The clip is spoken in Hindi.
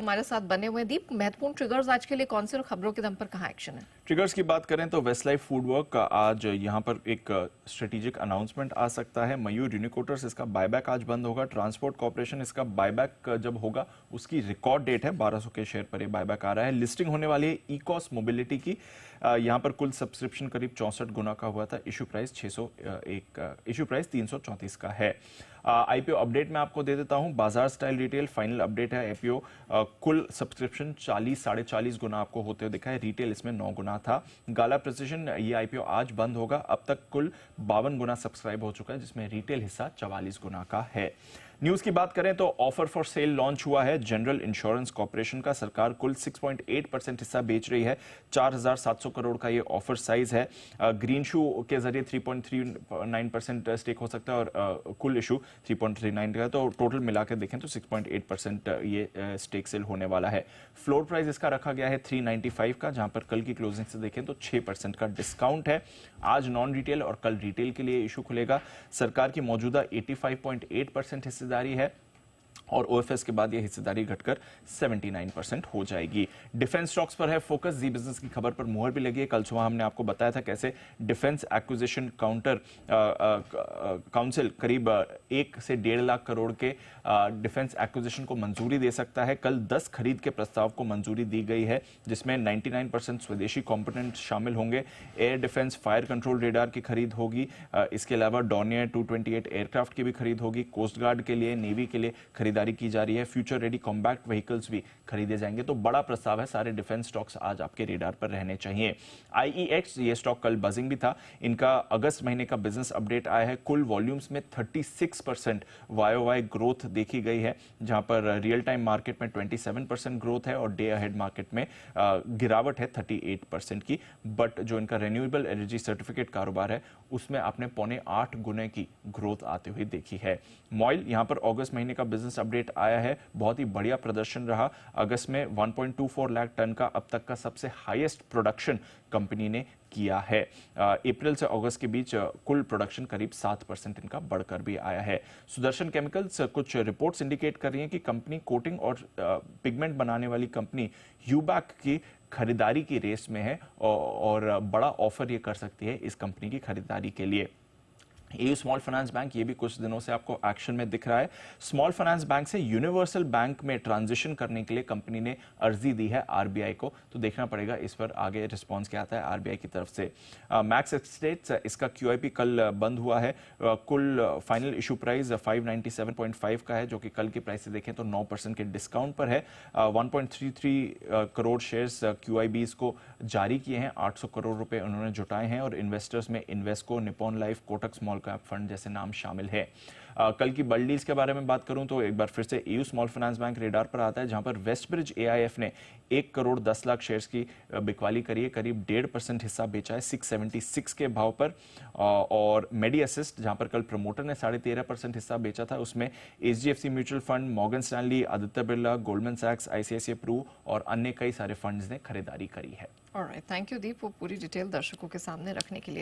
हमारे साथ बने हुए हैं। दीप, महत्वपूर्ण ट्रिगर्स आज के लिए कौन से और खबरों के दम पर कहाँ एक्शन है? ट्रिगर्स की बात करें तो वेस्टलाइफ फूडवर्क का आज यहाँ पर एक स्ट्रेटेजिक अनाउंसमेंट आ सकता है। मयूर यूनिकोटर्स इसका बायबैक आज बंद होगा। ट्रांसपोर्ट कॉर्पोरेशन इसका बायबैक जब होगा उसकी रिकॉर्ड डेट है, 1200 के शेयर पर ये बायबैक आ रहा है। लिस्टिंग होने वाली है इकॉस मोबिलिटी की। यहाँ पर कुल सब्सक्रिप्शन करीब 64 गुना का हुआ था। इशू प्राइस 334 का है। आईपीओ अपडेट मैं आपको दे देता हूं। बाजार स्टाइल रिटेल फाइनल अपडेट है। आईपीओ कुल सब्सक्रिप्शन 40-40.5 गुना आपको होते हुए दिखा है। रिटेल इसमें 9 गुना था। गाला प्रिसिजन ये आईपीओ आज बंद होगा। अब तक कुल 52 गुना सब्सक्राइब हो चुका है, जिसमें रिटेल हिस्सा 44 गुना का है। न्यूज की बात करें तो ऑफर फॉर सेल लॉन्च हुआ है जनरल इंश्योरेंस कॉर्पोरेशन का। सरकार कुल 6.8% हिस्सा बेच रही है। 4,700 करोड़ का ये ऑफर साइज है। ग्रीन शू के जरिए 3.39% स्टेक हो सकता है और कुल इशू 3.39 का है, तो टोटल मिलाकर देखें तो 6.8% ये स्टेक सेल होने वाला है। फ्लोर प्राइस इसका रखा गया है 395 का, जहां पर कल की क्लोजिंग से देखें तो 6% का डिस्काउंट है। आज नॉन रिटेल और कल रिटेल के लिए इशू खुलेगा। सरकार की मौजूदा 85.8% हिस्सेदारी है और ओएफएस के बाद यह हिस्सेदारी घटकर 79% हो जाएगी। डिफेंस स्टॉक्स पर है फोकस। जी बिजनेस की खबर पर मुहर भी लगी है। कल सुबह हमने आपको बताया था कैसे डिफेंस एक्विजिशन काउंसिल करीब 1 से 1.5 लाख करोड़ के डिफेंस एक्विजिशन को मंजूरी दे सकता है। कल 10 खरीद के प्रस्ताव को मंजूरी दी गई है, जिसमें 99% स्वदेशी कंपोनेंट शामिल होंगे। Air defence fire control radar की खरीद होगी। इसके अलावा डॉर्नियर 228 एयरक्राफ्ट की भी खरीद होगी। कोस्ट गार्ड के लिए, नेवी के लिए खरीदारी की जा रही है। फ्यूचर रेडी कॉम्बैक्ट व्हीकल्स भी खरीदे जाएंगे। तो बड़ा प्रस्ताव है। सारे डिफेंस स्टॉक्स आज आपके रेडार पर रहने चाहिए। आईईएक्स ये स्टॉक कल बजिंग भी था। इनका अगस्त महीने का बिजनेस अपडेट आया है। कुल वॉल्यूम्स में 36% वाईओवाई ग्रोथ देखी गई है, जहां पर रियल टाइम मार्केट में 27% ग्रोथ है और डे अहेड मार्केट में गिरावट है 38% की। बट जो इनका रिन्यूएबल एनर्जी सर्टिफिकेट कारोबार है उसमें आपने 7.25 गुने की ग्रोथ आते हुए देखी है। मॉइल यहां पर अगस्त महीने का बिजनेस अपडेट आया है। बहुत ही बढ़िया प्रदर्शन रहा। अगस्त में 1.24 लाख टन का अब तक का सबसे हाईएस्ट प्रोडक्शन कंपनी ने किया है। अप्रैल से अगस्त के बीच कुल प्रोडक्शन करीब 7% इनका बढ़कर भी आया है। सुदर्शन केमिकल्स कुछ रिपोर्ट्स इंडिकेट कर रही हैं कि कंपनी कोटिंग और पिगमेंट बनाने वाली कंपनी यूबैक की खरीदारी की रेस में है और बड़ा ऑफर ये कर सकती है इस कंपनी की खरीदारी के लिए। एयू स्मॉल फाइनेंस बैंक ये भी कुछ दिनों से आपको एक्शन में दिख रहा है। स्मॉल फाइनेंस बैंक से यूनिवर्सल बैंक में ट्रांजिशन करने के लिए कंपनी ने अर्जी दी है आरबीआई को, तो देखना पड़ेगा इस पर आगे रिस्पांस क्या आता है आरबीआई की तरफ से। मैक्स एस्टेट्स इसका क्यूआईपी कल बंद हुआ है। कुल फाइनल इशू प्राइस 597.5 का है, जो कि कल की प्राइस से देखें तो 9% के डिस्काउंट पर है। 1.33 करोड़ शेयर्स क्यूआईबीज को जारी किए हैं। 800 करोड़ रुपए उन्होंने जुटाए हैं और इन्वेस्टर्स में Invesco, Nippon life, Kotak small cap fund जैसे नाम शामिल है। कल की बड़ी डील्स के बारे में बात करूं तो एक बार फिर से AU small finance bank radar पर आता है, जहां पर वेस्टब्रिज एआईएफ ने 1 करोड़ 10 लाख शेयर्स की बिकवाली करी है। करीब 1.5% हिस्सा बेचा है 676 के भाव पर। और मेडी असिस्ट जहां पर कल प्रमोटर ने 13.5% हिस्सा बेचा था, उसमें HDFC mutual fund, Morgan Stanley, Aditya Birla, Goldman सैक्स, आईसीआईसीआई प्रू और अन्य कई सारे फंड्स ने खरीदारी करी है। ऑलराइट, थैंक यू दीप, वो पूरी डिटेल दर्शकों के सामने रखने के लिए।